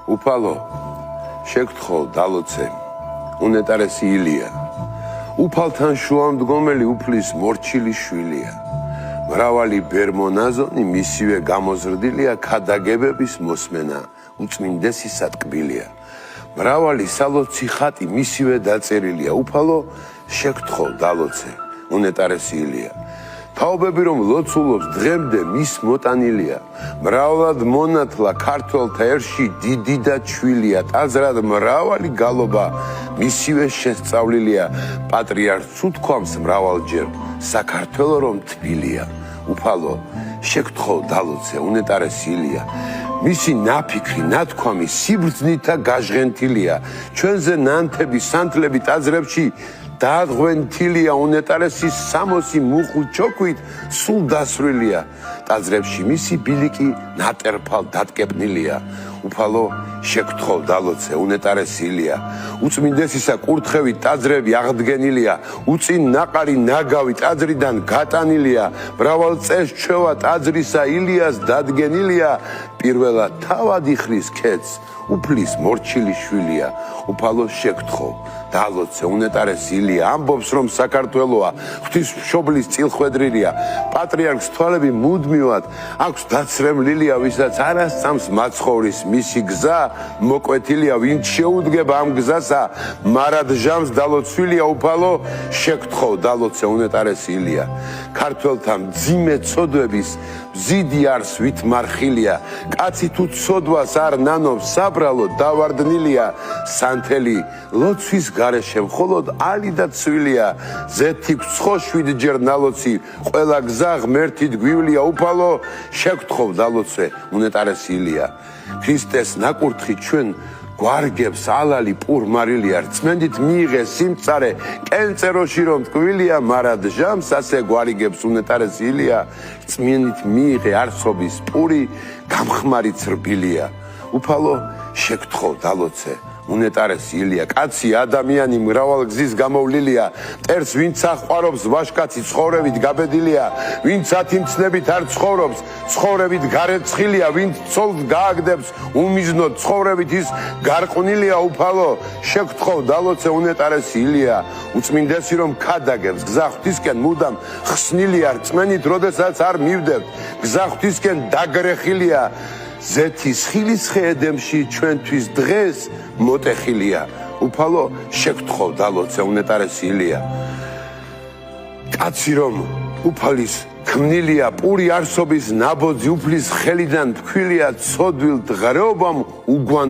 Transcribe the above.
უფალო, შეგთხოვ დალოცე, უნეტარესი ილია. უფალთან შუამდგომელი უფლის მორჩილი შვილია. მრავალი ბერმონაზონი მისივე გამოზრდილია, ქადაგებების მოსმენა უწმინდესისა ტკბილია. მრავალი სალოცი ხატი მისივე დაწერილია. უფალო, შეგთხოვ დალოცე, უნეტარესი ილია. თაობები რომ ლოცულობს დღემდე მის მოტანილია. მრავლად მონათლა ქართველთა ერში დიდი და ჩვილია. ტაძრად მრავალი გალობა მისივე შესწავლილია. პატრიარქს უთქვამს მრავალჯერ საქართველო რომ თბილია. უფალო, შეგთხოვ დალოცე, უნეტარესი ილია. მისი ნაფიქრი, ნათქვამი სიბრძნითა გაჟღენთილია. ჩვენზე ნანთები, სანთლები ტაძრებში დაადღვენთილია. უნეტარესის სამოსი მუხუ ჩოქვით სულ დასრულია. ტაძრებში მისი ბილიკი ნატერფალ დატკეპნილია. უფალო, შეგთხოვ დალოცე, უნეტარესი ილია. უწმინდესისა კურთხევით ტაძრები აღდგენილია. უწინ ნაყარი ნაგავი ტაძრიდან გატანილია. მრავალ წელს ჩვევა ტაძრისა ილიას დადგენილია. პირველად თავად იხრის ქედს უფლის მორჩილი შვილია. უფალო, შეგთხოვ დალოცე, უნეტარესი ილია. ამბობს რომ საქართველოა ღვთისმშობლის წილხვედრილია. პატრიარქს თვალები მუდმივად აქვს დაცრემლილია. ვისაც არ ასწამს მაცხოვრის მისი გზა, მოკვეთილია. ვინც შეუდგება ამ გზასა, მარად ჟამს დალოცვილია. უფალო, შეგთხოვ დალოცე, უნეტარესი ილია. ქართველთა მძიმე ცოდვების მზიდი არს ვით მარხილია. კაცი თუ ცოდვას არ ნანობს, საბრალო დავარდნილია. სანთელი ლოცვის გარეშე მხოლოდ ალი და ცვილია. ზეთი ცხო 7 ჯერ ნალოცი, ყველა გზა ღმერთით გვივლია. უფალო, შეგთხოვ დალოცე, უნეტარესი ილია. ქრისტეს ნაკურთხი ჩვენ გვარგებს ალალი პურმარილია. რწმენდით მიიღე სიმწარე კენწეროში რომ ტკბილია. მარად ჟამს ასე გვარიგებს უნეტარესი ილია. რწმენდით მიიღე არსობის პური გამხმარი ცრბილია. უფალო, შეგთხოვ დალოცე, უნეტარესი ილია. კაცი ადამიანი მრავალ გზის გამოვლილია. მტერს ვინც აყვარობს ვაშკაცი ცხოვრებით გაბედილია. ვინც ათიმცნებით არ ცხოვრობს, ცხოვრებით გარეცხილია. ვინც ცოლს გააგდებს უმიზნოდ, ცხოვრებით ის გარყვნილია. უფალო, შეგთხოვ დალოცე, უნეტარესი ილია. უწმინდესი რომ ქადაგებს გზა ღვთისკენ მუდამ ხსნილია. რწმენით როდესაც არ მივდებთ, გზა ღვთისკენ დაგრეხილია. ზეთის ხილისხე ედემში ჩვენთვის დღეს მოტეხილია. უფალო, შეგთხოვ დალოცე, უნეტარესი ილია. კაცი რომ უფალის ქმნილია, პური არსობის ნაბოძი უფლის ხელიდან თქვილია. ცოდვილ დღეობამ უგვან